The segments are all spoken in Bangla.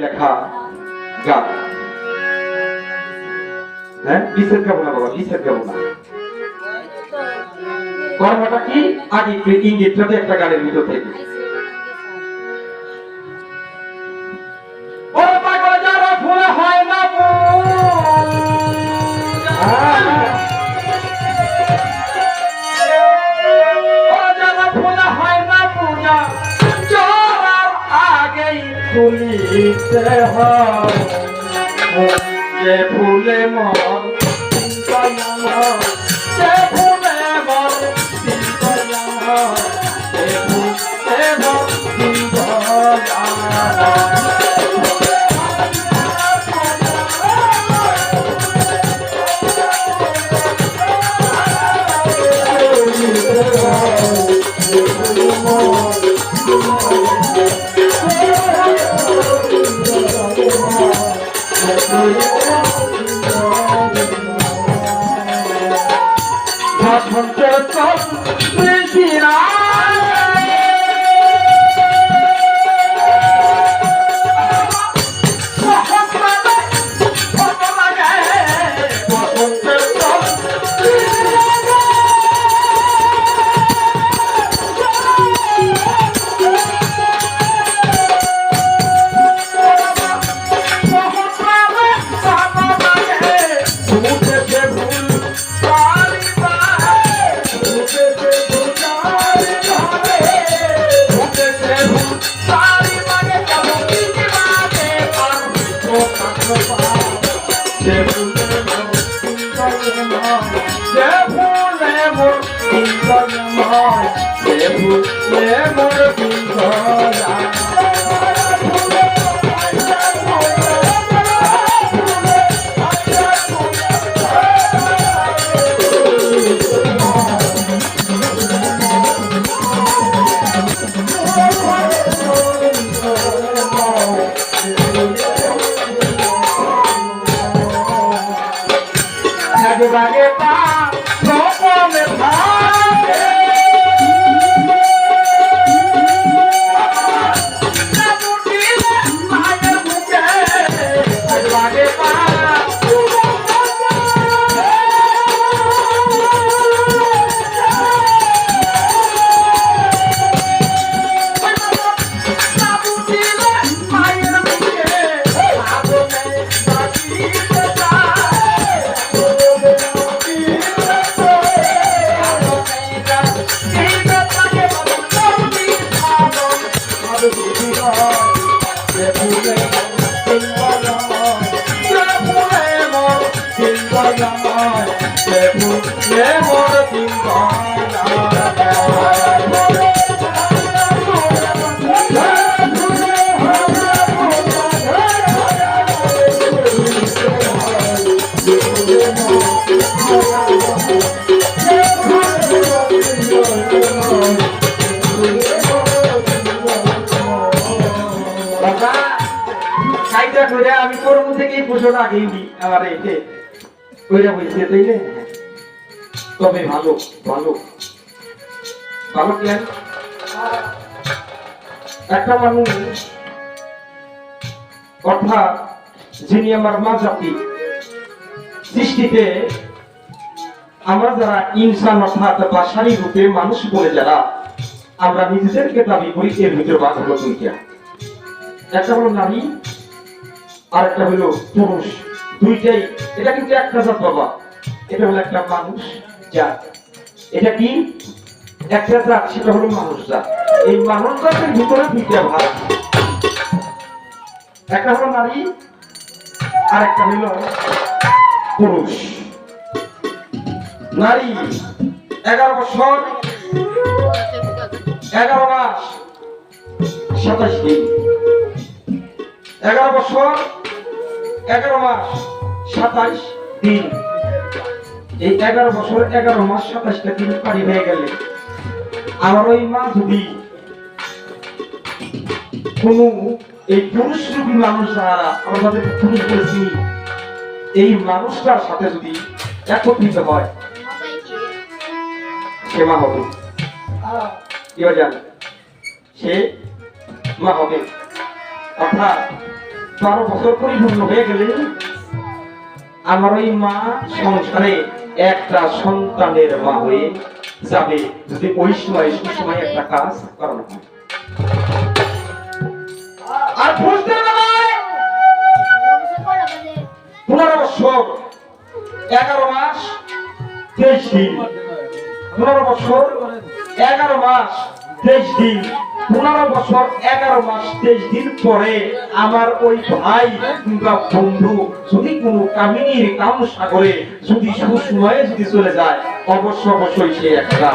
লেখা গান। হ্যাঁ, বিশেষ গাবো না বাবা, বিশেষ গাবো না। কর্মটা কি আগে ইঙ্গিতটাতে একটা গানের ভিতর থেকে ও পাগল যারা ফুল হয় না তুলিতে হয় যে ফুলে মর যে ফুলে মর যে ফুলে আমি তোর মধ্যে কি পোষণ আগেই আমার এতে ওইটা বলছে তাইলে তবে ভালো ভালো ভালো কেন একটা মানুষ অর্থাৎ যিনি আমার মা জাতি সৃষ্টিতে আমরা যারা ইনসান অর্থাৎ বাসারি রূপে মানুষ বলে যারা আমরা নিজেদেরকে দাবি করি এর ভিতরে বাদ হলো দুইটা, একটা হলো নারী আর একটা হলো পুরুষ। দুইটাই এটা কিন্তু একটা জাত বাবা, এটা হলো একটা মানুষ জাত। এটা কি একটা জাত, সেটা হলো মানুষ জাত। এই মানুষ জাতের ভিতরে দুইটা ভাগ, একটা হলো নারী আর একটা হলো পুরুষ। নারী 11 বছর 11 মাস 27 দিন, 11 বছর 11 মাস 27 দিন। এই 11 বছর 11 মাস 27টা দিন পারি হয়ে গেলে আমার ওই মা যদি কোন এই পুরুষ রূপী মানুষ যারা আমরা তাদের পুরুষ বলেছি, এই মানুষটার সাথে যদি একত্রিত হয় সে মা হবে। কেউ জানে সে মা হবে। অর্থাৎ 12 বছর পরিপূর্ণ হয়ে গেলে আমার ওই মা সংসারে একটা সন্তানের মা হয়ে যাবে, যদি ওই সময় সুসময় একটা কাজ করানো হয়। আর বুঝতে পারে 15 বছর 11 মাস 23 দিন, 15 বছর 11 মাস 23 দিন, 15 বছর 11 মাস 23 দিন পরে আমার ওই ভাই কিংবা বন্ধু যদি কোনো কামিনীর কাম সাগরে যদি সুসময়ে যদি চলে যায়, অবশ্যই সে একটা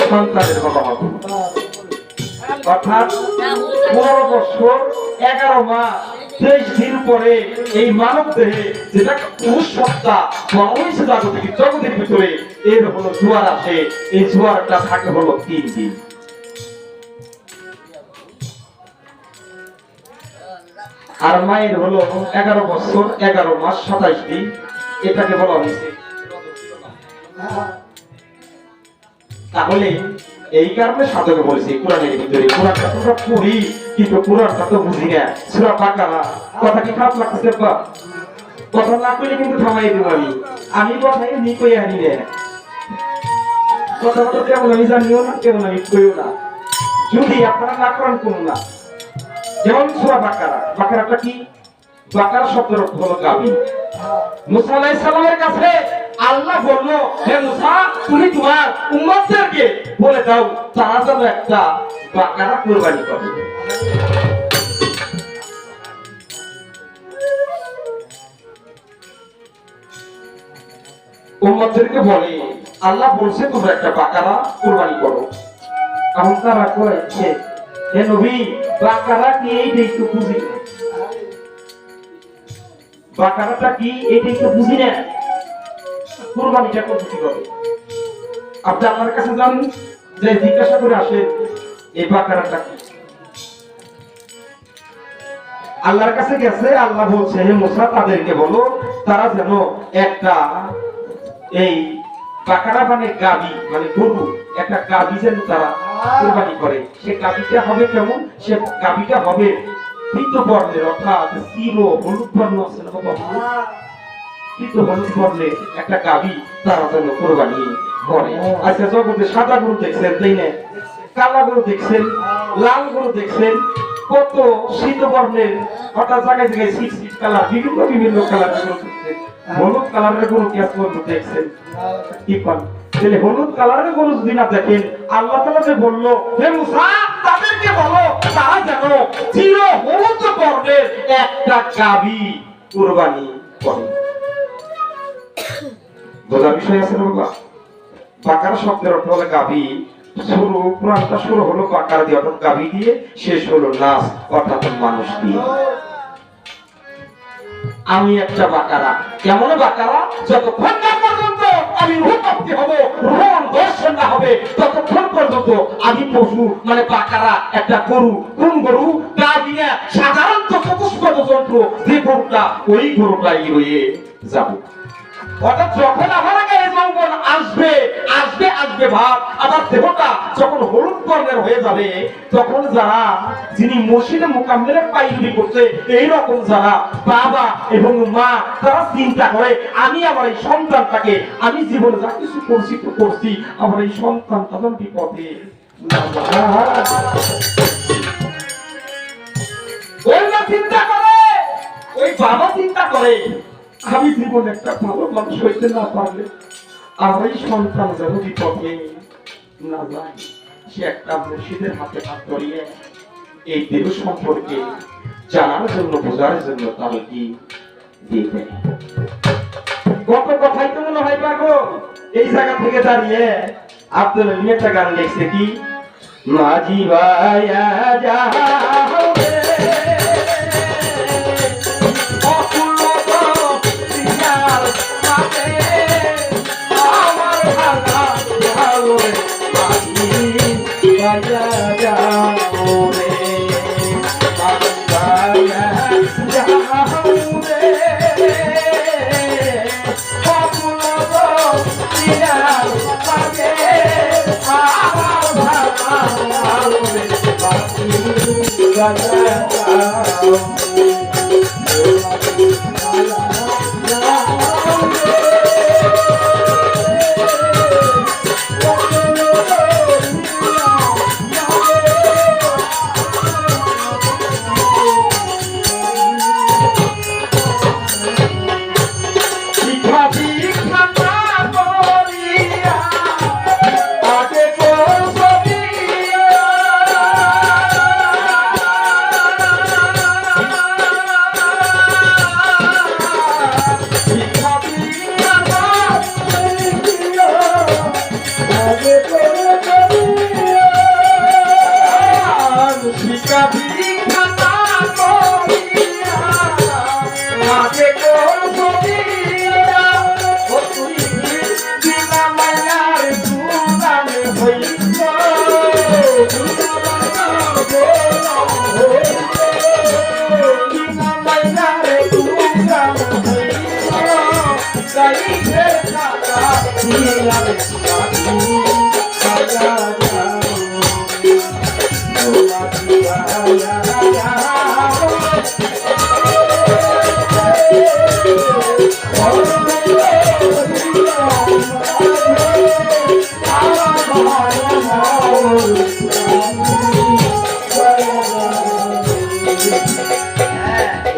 সন্তানের বাবা হবে। অর্থাৎ 15 বছর 11 মাস 23 দিন পরে এই মানব দেহে যেটা পুরুষ সত্তা বলা হয়েছে জগতের ভিতরে এর হলো জোয়ার আসে। এই জোয়ারটা থাকে হলো 3 দিন। আর মায়ের হলো 11 বছর 11 মাস 27 দিন, এটাকে বলা হয়েছে। তাহলে এই কারণে সাধকে বলেছি কোরআনের ভিতরে, কোরআনটা তোমরা পড়ি কিন্তু কোরআনটা তো বুঝি না। সূরা বাকারা কথা কি খারাপ লাগতেছে? কথা না কইলে কিন্তু থামাই দেব আমি কথাই নি কই আনি না। কথা তো কেমন আমি জানিও না, কেমন আমি কইও না, যদি আপনারা না করেন কোন না। যেমন সূরা বাকারা, বাকারাটা কি? বাকারা শব্দের অর্থ হলো গাভী। মুসা আলাইহিস সালামের কাছে আল্লাহ বলল, হে মুসা তুমি তোমার উম্মতদেরকে বলে দাও তারা যেন একটা বাকারা কুরবানি করে। উম্মতদেরকে বলে আল্লাহ বলছে তোমরা একটা বাকারা কুরবানি করো। এখন তারা কয় হে নবী বাকারা কি এইটা একটু বুঝি না, বাকারাটা কি এইটা একটু বুঝি না, কুরবানিটা করতে কি হবে? আপনি আমার কাছে যান, যে জিজ্ঞাসা করে আসে এই বাকারাটা কি। আল্লাহর কাছে গেছে, আল্লাহ বলছে হে মুসা তাদেরকে বলো তারা যেন একটা এই বাকারা মানে গাবি মানে গরু, একটা গাবি যেন তারা কুরবানি করে। সে গাবিটা হবে কেমন? সে গাবিটা হবে পীত বর্ণের, অর্থাৎ চির হলুদ বর্ণ আছে না বাবা, পীত হলুদ বর্ণের একটা গাবি তারা যেন কুরবানি করে। আচ্ছা জগতে সাদা গরু দেখছেন তাই না, কালা গরু দেখছেন, লাল গরু দেখছেন, কত শীত বর্ণের অর্থাৎ জায়গায় জায়গায় শীত শীত কালার, বিভিন্ন কালার গরু দেখছেন। হলুদ কালারের গরু কি আজকে দেখছেন? কি পান? তাহলে হলুদ কালারের গরু যদি না দেখেন, আল্লাহ তাআলা যে বললো হে মুসা তাদেরকে বলো তারা যেন চির হলুদ বর্ণের একটা গাভী কুরবানি করে। বোঝার বিষয় আছে না বাবা? বাকারা শব্দের অর্থ হলো গাভী। শুরু পুরাণটা শুরু হলো বাকারা দিয়ে অর্থাৎ গাভী দিয়ে, শেষ হলো নাস অর্থাৎ মানুষ দিয়ে। আমি একটা বাকারা, কেমন বাকারা? যতক্ষণ না পর্যন্ত আমি রূপপ্রাপ্তি হব, রূপ দর্শন না হবে, ততক্ষণ পর্যন্ত আমি পশু মানে বাকারা একটা গরু। কোন গরু? গাভী না, সাধারণত চতুষ্পদ জন্তু যে গরুটা, ওই গরুটাই রয়ে যাব। অর্থাৎ যখন আমার গায়ে যৌবন আসবে আসবে আসবে ভাব, আবার দেহটা যখন হলুদ বর্ণের হয়ে যাবে, তখন যারা যিনি মসজিদে মুকাম্মেলে পায়ুরি করছে এইরকম যারা বাবা এবং মা তারা চিন্তা করে আমি আমার এই সন্তানটাকে আমি জীবনে যা কিছু করছি তো করছি, আমার এই সন্তানটা যেন বিপদে না যায়। ওই মা চিন্তা করে, ওই বাবা চিন্তা করে আমি জীবনে একটা ভালো মানুষ হইতে না পারলে আমার এই সন্তান যেন বিপদে না যায়। সে একটা মুর্শিদের হাতে হাত ধরিয়ে এই দেহ সম্পর্কে জানার জন্য বোঝার জন্য তাহলে কি দিয়ে দেয়। গত কথাই তো মনে হয় পাগল এই জায়গা থেকে দাঁড়িয়ে আব্দুল আলী একটা গান লিখছে কি, মাঝি ভাইয়া যাও রে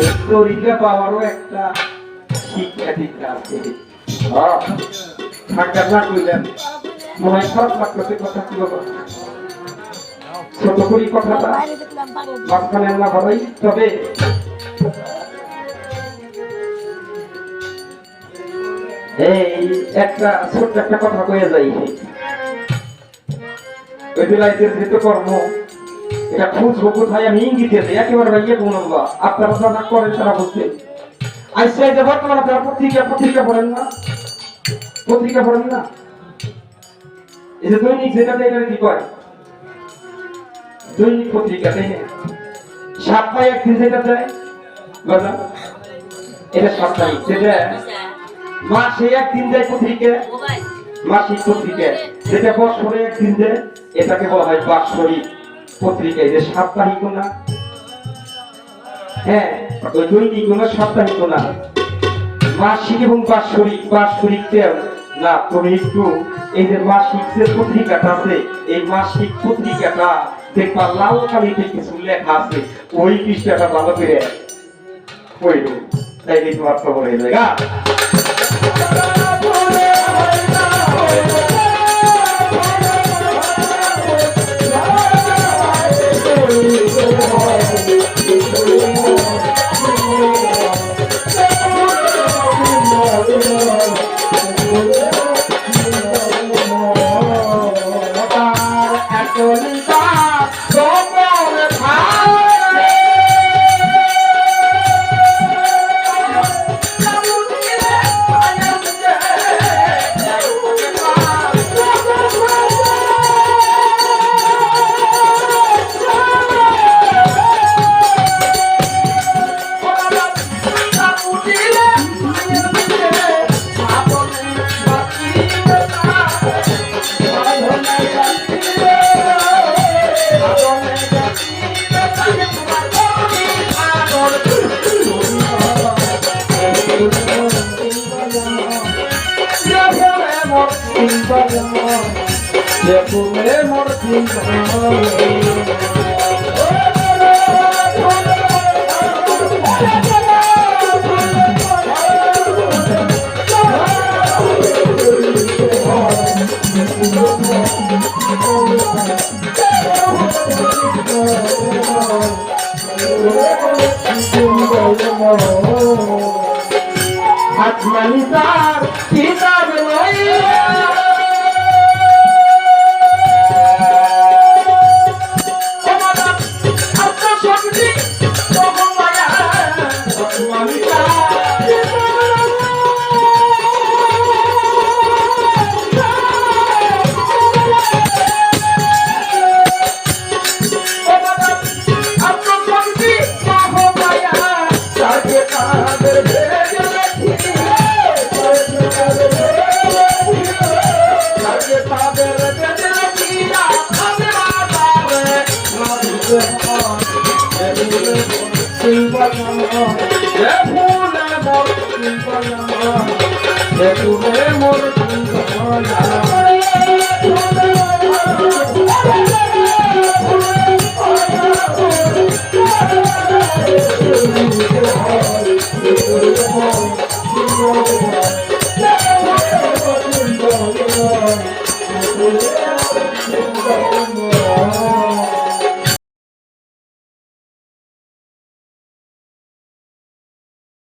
এই তরিকা পাওয়ারও একটা শিক্ষা দীক্ষা আছে। ঠান্ডা না কইলেন মনে হয় খারাপ লাগতেছে, কথা কি বলবো, ছোট করি কথাটা মাঝখানে না ভালোই। তবে এই একটা ছোট্ট একটা কথা কয়ে যাই, ওই বেলাইতের যেহেতু কর্ম এটা খুঁজবো কোথায় আমি ইঙ্গিতে দিই, একেবারে ভাইয়া বলবো আপনারা যারা করেন তারা বুঝতে। আজকে যে বর্তমানে আপনারা পত্রিকা পড়েন না, পত্রিকা পড়েন না, এই যে দৈনিক যেটা দেয় কি কয় দৈনিক পত্রিকা, তাই না? সপ্তাহে একদিন যেটা দেয় বলা এটা সাপ্তাহিক, যেটা মাসে একদিন দেয় পত্রিকা মাসিক পত্রিকা, যেটা বছরে একদিন দেয় এটাকে বলা হয় বাৎসরিক পত্রিকা। এই যে সাপ্তাহিক না, হ্যাঁ ওই দৈনিক না সাপ্তাহিক না, মাসিক এবং বাৎসরিক। বাৎসরিক না তুমি একটু এই যে মাসিক যে পত্রিকাটা আছে এই মাসিক পত্রিকাটা দেখবা লাল কালিতে কিছু লেখা আছে, ওই পৃষ্ঠাটা ভালো করে পড়ল তাইলে তোমার খবর হয়ে যায়। আসমানি তার কিতাব লইয়া মোর